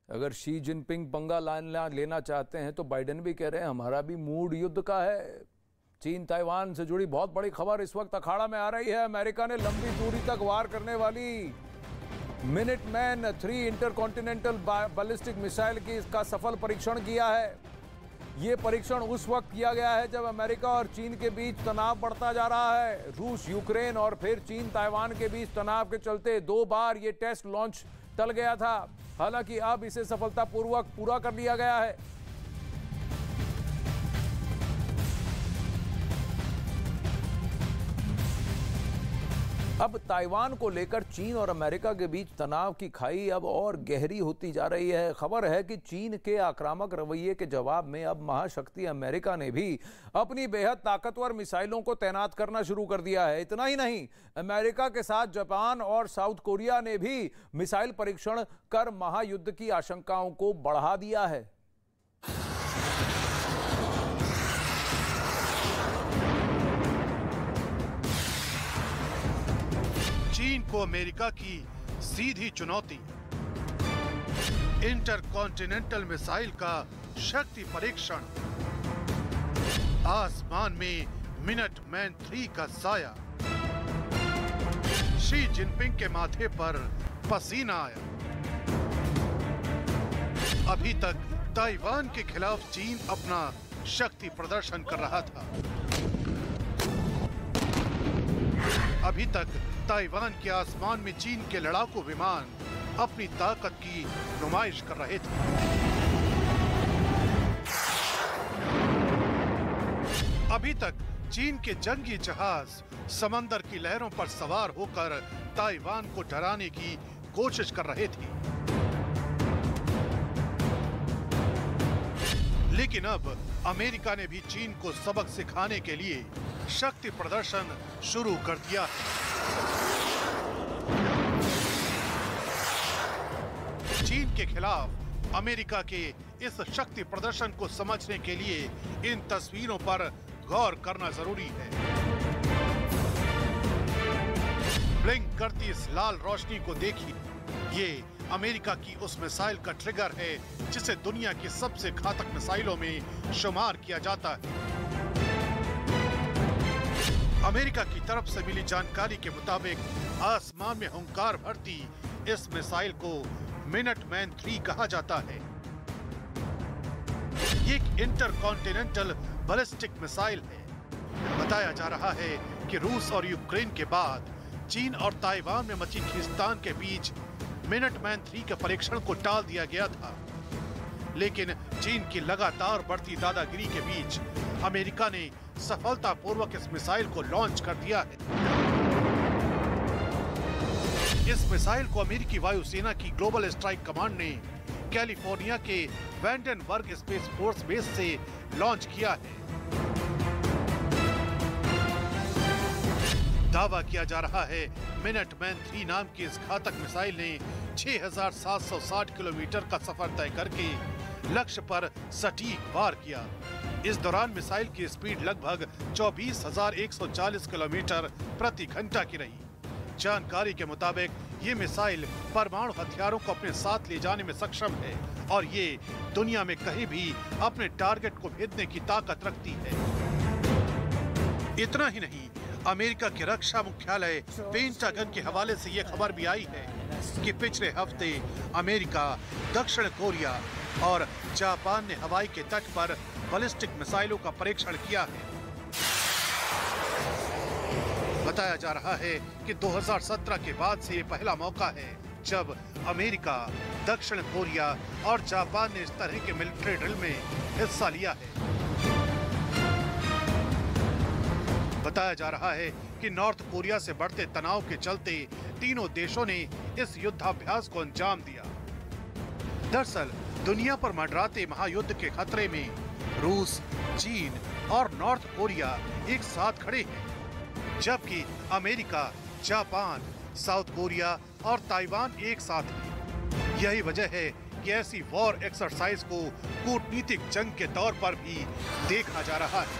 अगर Xi Jinping पंगा लेना चाहते हैं तो बाइडेन भी कह रहे हैं हमारा भी मूड युद्ध का है। चीन ताइवान से जुड़ी बहुत बड़ी खबर इस वक्त अखाड़ा में आ रही है। अमेरिका ने लंबी दूरी तक वार करने वाली मिनटमैन 3 इंटरकॉन्टिनेंटल बैलिस्टिक मिसाइल की इसका सफल परीक्षण किया है। ये परीक्षण उस वक्त किया गया है जब अमेरिका और चीन के बीच तनाव बढ़ता जा रहा है। रूस यूक्रेन और फिर चीन ताइवान के बीच तनाव के चलते 2 बार ये टेस्ट लॉन्च टल गया था। हालांकि अब इसे सफलतापूर्वक पूरा कर लिया गया है। अब ताइवान को लेकर चीन और अमेरिका के बीच तनाव की खाई अब और गहरी होती जा रही है। खबर है कि चीन के आक्रामक रवैये के जवाब में अब महाशक्ति अमेरिका ने भी अपनी बेहद ताकतवर मिसाइलों को तैनात करना शुरू कर दिया है। इतना ही नहीं, अमेरिका के साथ जापान और साउथ कोरिया ने भी मिसाइल परीक्षण कर महायुद्ध की आशंकाओं को बढ़ा दिया है। चीन को अमेरिका की सीधी चुनौती, इंटरकॉन्टिनेंटल मिसाइल का शक्ति परीक्षण, आसमान में मिनटमैन 3 का साया, शी जिनपिंग के माथे पर पसीना आया। अभी तक ताइवान के खिलाफ चीन अपना शक्ति प्रदर्शन कर रहा था। अभी तक ताइवान के आसमान में चीन के लड़ाकू विमान अपनी ताकत की नुमाइश कर रहे थे। अभी तक चीन के जंगी जहाज समंदर की लहरों पर सवार होकर ताइवान को डराने की कोशिश कर रहे थे। लेकिन अब अमेरिका ने भी चीन को सबक सिखाने के लिए शक्ति प्रदर्शन शुरू कर दिया है। चीन के खिलाफ अमेरिका के इस शक्ति प्रदर्शन को समझने के लिए इन तस्वीरों पर गौर करना जरूरी है। ब्लिंक करती इस लाल रोशनी को देखिए। ये अमेरिका की उस मिसाइल का ट्रिगर है जिसे दुनिया की सबसे घातक मिसाइलों में शुमार किया जाता है। अमेरिका की तरफ से मिली जानकारी के मुताबिक आसमान में हुंकार भरती इस मिसाइल को मिनटमैन 3 कहा जाता है। ये एक इंटरकॉन्टिनेंटल बैलिस्टिक मिसाइल है। बताया जा रहा है कि रूस और यूक्रेन के बाद चीन और ताइवान में मची खींचतान के बीच मिनटमैन 3 के परीक्षण को टाल दिया गया था। लेकिन चीन की लगातार बढ़ती दादागिरी के बीच अमेरिका ने सफलतापूर्वक इस मिसाइल को लॉन्च कर दिया है। इस मिसाइल को अमेरिकी वायुसेना की ग्लोबल स्ट्राइक कमांड ने कैलिफोर्निया के वैंडेनबर्ग स्पेस फोर्स बेस से लॉन्च किया है। दावा किया जा रहा है मिनटमैन 3 नाम की इस घातक मिसाइल ने 6,760 किलोमीटर का सफर तय करके लक्ष्य पर सटीक वार किया। इस दौरान मिसाइल की स्पीड लगभग 24,140 किलोमीटर प्रति घंटा की रही। जानकारी के मुताबिक ये मिसाइल परमाणु हथियारों को अपने साथ ले जाने में सक्षम है और ये दुनिया में कहीं भी अपने टारगेट को भेदने की ताकत रखती है। इतना ही नहीं, अमेरिका के रक्षा मुख्यालय पेंटागन के हवाले से ये खबर भी आई है कि पिछले हफ्ते अमेरिका, दक्षिण कोरिया और जापान ने हवाई के तट पर बैलिस्टिक मिसाइलों का परीक्षण किया है। बताया जा रहा है कि 2017 के बाद से ये पहला मौका है जब अमेरिका, दक्षिण कोरिया और जापान ने इस तरह के मिलिट्री ड्रिल में हिस्सा लिया है। बताया जा रहा है कि नॉर्थ कोरिया से बढ़ते तनाव के चलते तीनों देशों ने इस युद्धाभ्यास को अंजाम दिया। दरअसल दुनिया पर मंडराते महायुद्ध के खतरे में रूस, चीन और नॉर्थ कोरिया एक साथ खड़े हैं, जबकि अमेरिका, जापान, साउथ कोरिया और ताइवान एक साथ हैं। यही वजह है कि ऐसी वॉर एक्सरसाइज को कूटनीतिक जंग के तौर पर भी देखा जा रहा है।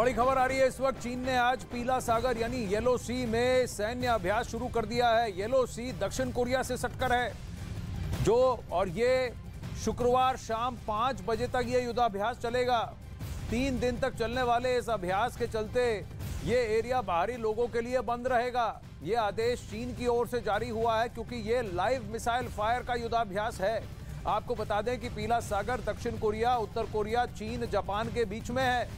बड़ी खबर आ रही है इस वक्त। चीन ने आज पीला सागर यानी येलो सी में सैन्य अभ्यास शुरू कर दिया है। येलो सी दक्षिण कोरिया से सटकर है और ये शुक्रवार शाम 5 बजे तक ये युद्धाभ्यास चलेगा। 3 दिन तक चलने वाले इस अभ्यास के चलते ये एरिया बाहरी लोगों के लिए बंद रहेगा। ये आदेश चीन की ओर से जारी हुआ है क्योंकि ये लाइव मिसाइल फायर का युद्धाभ्यास है। आपको बता दें कि पीला सागर दक्षिण कोरिया, उत्तर कोरिया, चीन, जापान के बीच में है।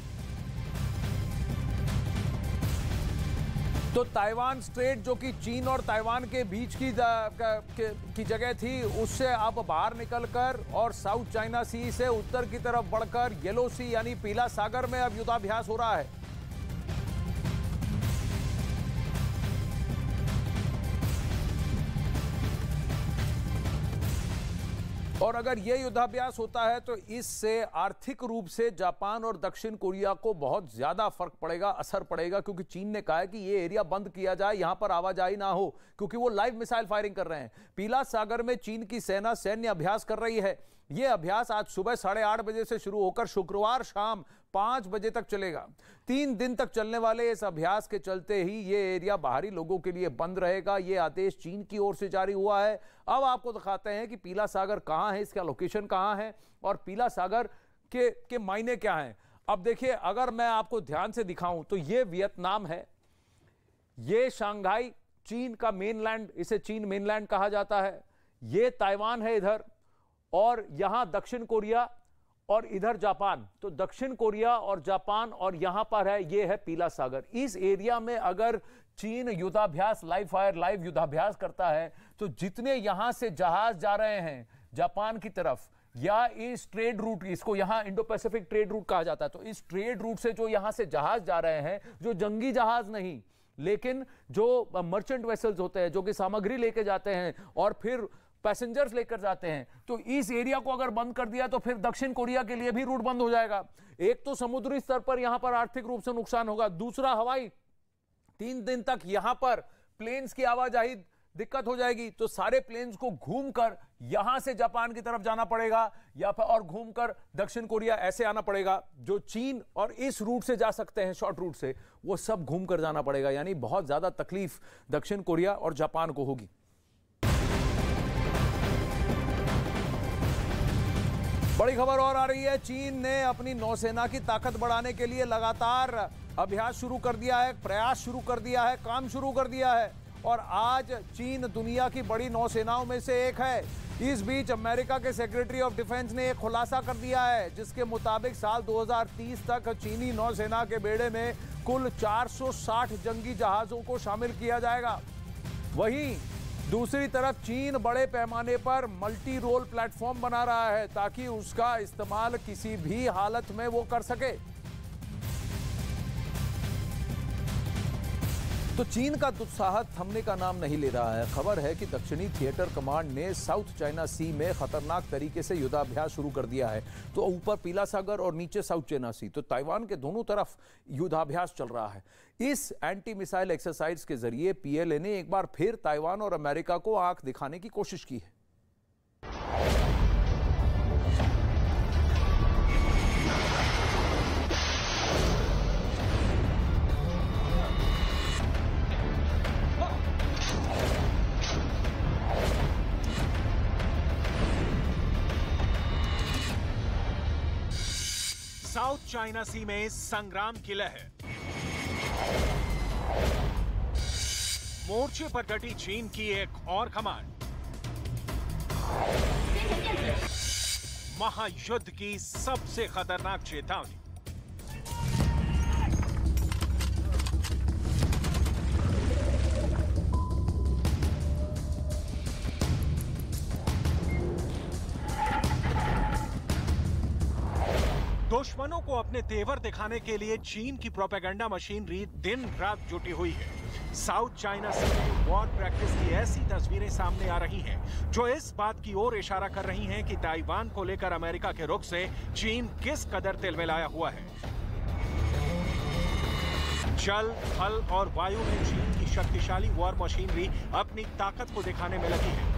तो ताइवान स्ट्रेट जो कि चीन और ताइवान के बीच की जगह थी, उससे अब बाहर निकलकर और साउथ चाइना सी से उत्तर की तरफ बढ़कर येलो सी यानी पीला सागर में अब युद्धाभ्यास हो रहा है। और अगर ये युद्धाभ्यास होता है तो इससे आर्थिक रूप से जापान और दक्षिण कोरिया को बहुत ज्यादा फर्क पड़ेगा, असर पड़ेगा, क्योंकि चीन ने कहा है कि ये एरिया बंद किया जाए, यहां पर आवाजाही ना हो, क्योंकि वो लाइव मिसाइल फायरिंग कर रहे हैं। पीला सागर में चीन की सेना सैन्य अभ्यास कर रही है। यह अभ्यास आज सुबह 8:30 बजे से शुरू होकर शुक्रवार शाम 5 बजे तक चलेगा। 3 दिन तक चलने वाले इस अभ्यास के चलते ही ये एरिया बाहरी लोगों के लिए बंद रहेगा। ये आदेश चीन की ओर से जारी हुआ है। अब आपको दिखाते हैं कि पीला सागर कहां है, इसका लोकेशन कहां है और पीला सागर के मायने क्या हैं। अब देखिए, अगर मैं आपको ध्यान से दिखाऊं तो ये वियतनाम है, ये शंघाई चीन का मेनलैंड, इसे चीन मेनलैंड कहा जाता है। ये ताइवान है इधर, और यहां दक्षिण कोरिया और इधर जापान। तो दक्षिण कोरिया और जापान और यहां पर है, ये है पीला सागर। इस एरिया में अगर चीन युद्धाभ्यास लाइव युद्धाभ्यास करता है तो जितने यहां से जहाज जा रहे हैं जापान की तरफ, या इस ट्रेड रूट, इसको यहां इंडो पैसिफिक ट्रेड रूट कहा जाता है, तो इस ट्रेड रूट से जो यहां से जहाज जा रहे हैं, जो जंगी जहाज नहीं लेकिन जो मर्चेंट वेसल्स होते हैं, जो कि सामग्री लेके जाते हैं और फिर पैसेंजर्स लेकर जाते हैं, तो इस एरिया को अगर बंद कर दिया तो फिर दक्षिण कोरिया के लिए भी रूट बंद हो जाएगा। एक तो समुद्री स्तर पर यहां पर आर्थिक रूप से नुकसान होगा, दूसरा हवाई, 3 दिन तक यहां पर प्लेन्स की आवाजाही दिक्कत हो जाएगी। तो सारे प्लेन्स को घूमकर यहां से जापान की तरफ जाना पड़ेगा या फिर और घूमकर दक्षिण कोरिया ऐसे आना पड़ेगा। जो चीन और इस रूट से जा सकते हैं, शॉर्ट रूट से, वो सब घूमकर जाना पड़ेगा। यानी बहुत ज्यादा तकलीफ दक्षिण कोरिया और जापान को होगी। बड़ी खबर और आ रही है। चीन ने अपनी नौसेना की ताकत बढ़ाने के लिए लगातार अभ्यास शुरू कर दिया है, प्रयास शुरू कर दिया है, काम शुरू कर दिया है। और आज चीन दुनिया की बड़ी नौसेनाओं में से एक है। इस बीच अमेरिका के सेक्रेटरी ऑफ डिफेंस ने एक खुलासा कर दिया है, जिसके मुताबिक साल 2030 तक चीनी नौसेना के बेड़े में कुल 460 जंगी जहाजों को शामिल किया जाएगा। वहीं दूसरी तरफ चीन बड़े पैमाने पर मल्टी रोल प्लेटफॉर्म बना रहा है ताकि उसका इस्तेमाल किसी भी हालत में वो कर सके। तो चीन का दुस्साहस थमने का नाम नहीं ले रहा है। खबर है कि दक्षिणी थिएटर कमांड ने साउथ चाइना सी में खतरनाक तरीके से युद्धाभ्यास शुरू कर दिया है। तो ऊपर पीला सागर और नीचे साउथ चाइना सी, तो ताइवान के दोनों तरफ युद्धाभ्यास चल रहा है। इस एंटी मिसाइल एक्सरसाइज के जरिए पीएलए ने एक बार फिर ताइवान और अमेरिका को आंख दिखाने की कोशिश की है। साउथ चाइना सी में संग्राम की लहर। मोर्चे पर डटी चीन की एक और कमांड। महायुद्ध की सबसे खतरनाक चेतावनी। दुश्मनों को अपने तेवर दिखाने के लिए चीन की प्रोपेगेंडा मशीनरी दिन रात जुटी हुई है। साउथ चाइना सी में वॉर प्रैक्टिस की ऐसी तस्वीरें सामने आ रही हैं जो इस बात की ओर इशारा कर रही हैं कि ताइवान को लेकर अमेरिका के रुख से चीन किस कदर तिलमिलाया हुआ है। जल, थल और वायु में चीन की शक्तिशाली वॉर मशीनरी अपनी ताकत को दिखाने में लगी है।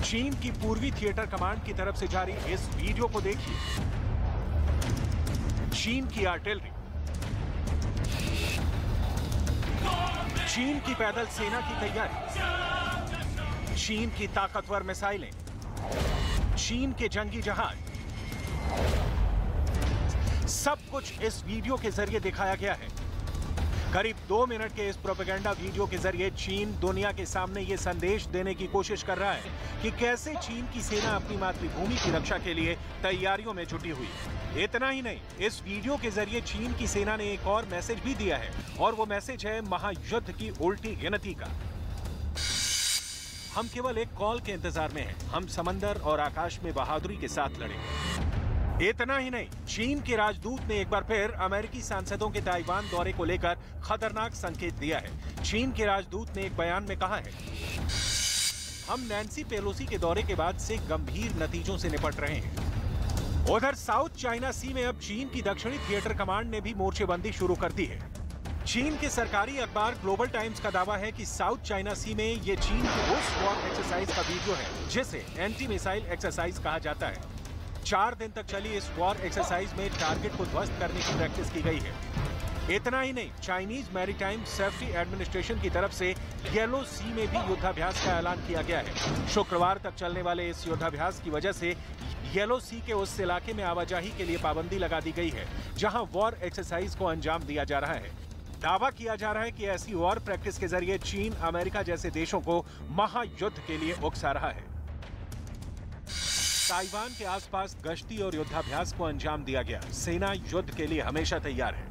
चीन की पूर्वी थिएटर कमांड की तरफ से जारी इस वीडियो को देखिए। चीन की आर्टिलरी, चीन की पैदल सेना की तैयारी, चीन की ताकतवर मिसाइलें, चीन के जंगी जहाज, सब कुछ इस वीडियो के जरिए दिखाया गया है। करीब 2 मिनट के इस प्रोपेगेंडा वीडियो के जरिए चीन दुनिया के सामने ये संदेश देने की कोशिश कर रहा है कि कैसे चीन की सेना अपनी मातृभूमि की रक्षा के लिए तैयारियों में जुटी हुई है। इतना ही नहीं, इस वीडियो के जरिए चीन की सेना ने एक और मैसेज भी दिया है, और वो मैसेज है महायुद्ध की उल्टी गिनती का। हम केवल एक कॉल के इंतजार में हैं। हम समंदर और आकाश में बहादुरी के साथ लड़ेंगे। इतना ही नहीं, चीन के राजदूत ने एक बार फिर अमेरिकी सांसदों के ताइवान दौरे को लेकर खतरनाक संकेत दिया है। चीन के राजदूत ने एक बयान में कहा है, हम नैन्सी पेलोसी के दौरे के बाद से गंभीर नतीजों से निपट रहे हैं। उधर साउथ चाइना सी में अब चीन की दक्षिणी थिएटर कमांड ने भी मोर्चेबंदी शुरू कर दी है। चीन के सरकारी अखबार ग्लोबल टाइम्स का दावा है कि साउथ चाइना सी में ये चीन की उस वॉर एक्सरसाइज का वीडियो है जिसे एंटी मिसाइल एक्सरसाइज कहा जाता है। 4 दिन तक चली इस वॉर एक्सरसाइज में टारगेट को ध्वस्त करने की प्रैक्टिस की गई है। इतना ही नहीं, चाइनीज मैरीटाइम सेफ्टी एडमिनिस्ट्रेशन की तरफ से येलो सी में भी युद्धाभ्यास का ऐलान किया गया है। शुक्रवार तक चलने वाले इस युद्धाभ्यास की वजह से येलो सी के उस इलाके में आवाजाही के लिए पाबंदी लगा दी गई है जहां वॉर एक्सरसाइज को अंजाम दिया जा रहा है। दावा किया जा रहा है कि ऐसी वॉर प्रैक्टिस के जरिए चीन अमेरिका जैसे देशों को महायुद्ध के लिए उकसा रहा है। ताइवान के आसपास गश्ती और युद्धाभ्यास को अंजाम दिया गया। सेना युद्ध के लिए हमेशा तैयार है।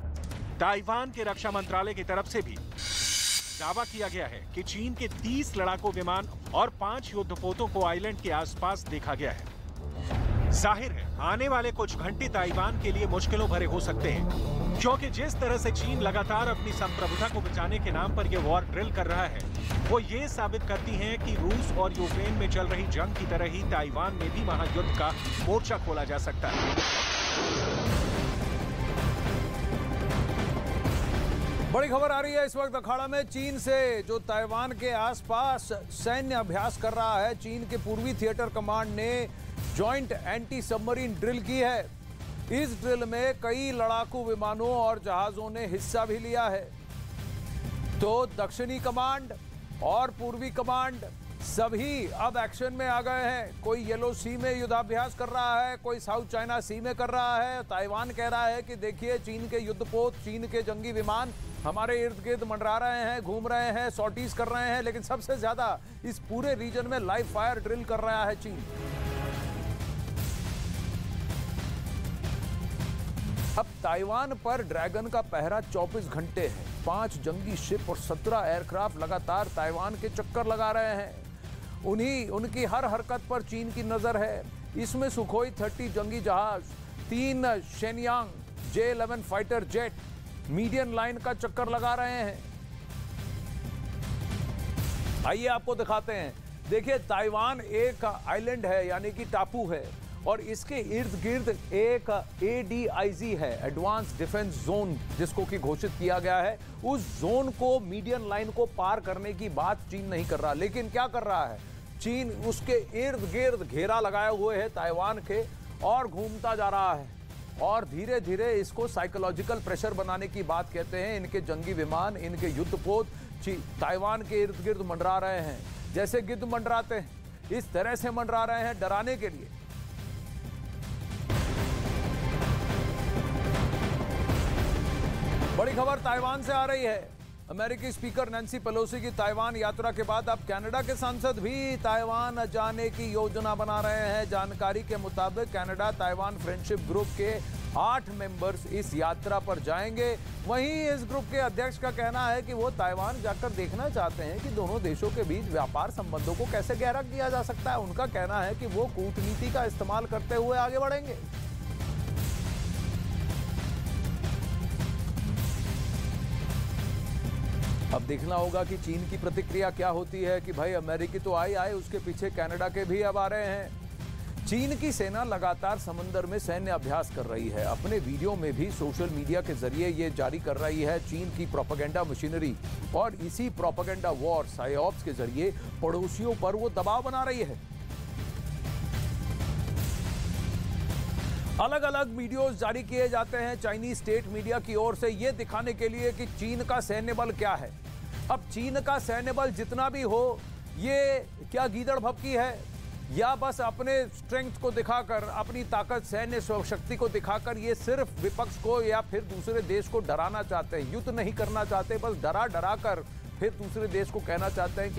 ताइवान के रक्षा मंत्रालय की तरफ से भी दावा किया गया है कि चीन के 30 लड़ाकू विमान और 5 युद्धपोतों को आइलैंड के आसपास देखा गया है। जाहिर है, आने वाले कुछ घंटे ताइवान के लिए मुश्किलों भरे हो सकते हैं, क्योंकि जिस तरह से चीन लगातार अपनी संप्रभुता को बचाने के नाम पर यह वॉर ड्रिल कर रहा है, वो ये साबित करती हैं कि रूस और यूक्रेन में चल रही जंग की तरह ही ताइवान में भी महायुद्ध का मोर्चा खोला जा सकता है। बड़ी खबर आ रही है इस वक्त अखाड़ा में चीन से, जो ताइवान के आसपास सैन्य अभ्यास कर रहा है। चीन के पूर्वी थिएटर कमांड ने जॉइंट एंटी सबमरीन ड्रिल की है। इस ड्रिल में कई लड़ाकू विमानों और जहाजों ने हिस्सा भी लिया है। तो दक्षिणी कमांड और पूर्वी कमांड सभी अब एक्शन में आ गए हैं। कोई येलो सी में युद्धाभ्यास कर रहा है, कोई साउथ चाइना सी में कर रहा है। ताइवान कह रहा है कि देखिए, चीन के युद्धपोत, चीन के जंगी विमान हमारे इर्द गिर्द मंडरा रहे हैं, घूम रहे हैं, सॉर्टीज कर रहे हैं। लेकिन सबसे ज्यादा इस पूरे रीजन में लाइव फायर ड्रिल कर रहा है चीन। अब ताइवान पर ड्रैगन का पहरा 24 घंटे है। 5 जंगी शिप और 17 एयरक्राफ्ट लगातार ताइवान के चक्कर लगा रहे हैं। उनकी हर हरकत पर चीन की नजर है। इसमें सुखोई 30 जंगी जहाज, 3 Shenyang J-11 fighter jet median line का चक्कर लगा रहे हैं। आइए आपको दिखाते हैं। देखिए, ताइवान एक आइलैंड है, यानी कि टापू है, और इसके इर्द गिर्द एक ADIZ है, एडवांस डिफेंस जोन, जिसको कि घोषित किया गया है। उस जोन को, मीडियन लाइन को पार करने की बात चीन नहीं कर रहा। लेकिन क्या कर रहा है चीन? उसके इर्द गिर्द घेरा लगाए हुए है ताइवान के, और घूमता जा रहा है। और धीरे धीरे इसको साइकोलॉजिकल प्रेशर बनाने की बात कहते हैं। इनके जंगी विमान, इनके युद्धपोत ताइवान के इर्द गिर्द मंडरा रहे हैं, जैसे गिद्ध मंडराते हैं, इस तरह से मंडरा रहे हैं डराने के लिए। बड़ी खबर ताइवान से आ रही है। अमेरिकी स्पीकर नैन्सी पेलोसी की ताइवान यात्रा के बाद अब कनाडा के सांसद भी ताइवान जाने की योजना बना रहे हैं। जानकारी के मुताबिक कनाडा ताइवान फ्रेंडशिप ग्रुप के 8 मेंबर्स इस यात्रा पर जाएंगे। वहीं इस ग्रुप के अध्यक्ष का कहना है कि वो ताइवान जाकर देखना चाहते हैं कि दोनों देशों के बीच व्यापार संबंधों को कैसे गहरा किया जा सकता है। उनका कहना है कि वो कूटनीति का इस्तेमाल करते हुए आगे बढ़ेंगे। अब देखना होगा कि चीन की प्रतिक्रिया क्या होती है कि भाई अमेरिकी तो आए, उसके पीछे कनाडा के भी अब आ रहे हैं। चीन की सेना लगातार समंदर में सैन्य अभ्यास कर रही है। अपने वीडियो में भी सोशल मीडिया के जरिए ये जारी कर रही है चीन की प्रोपेगेंडा मशीनरी, और इसी प्रोपेगेंडा वॉर साइऑप्स के जरिए पड़ोसियों पर वो दबाव बना रही है। अलग अलग वीडियोस जारी किए जाते हैं चाइनीज स्टेट मीडिया की ओर से यह दिखाने के लिए कि चीन का सैन्य बल क्या है। अब चीन का सैन्य बल जितना भी हो, ये क्या गीदड़ भभकी है या बस अपने स्ट्रेंथ को दिखाकर, अपनी ताकत, सैन्य शक्ति को दिखाकर ये सिर्फ विपक्ष को या फिर दूसरे देश को डराना चाहते हैं। युद्ध नहीं करना चाहते, बस डरा डरा कर फिर दूसरे देश को कहना चाहते हैं कि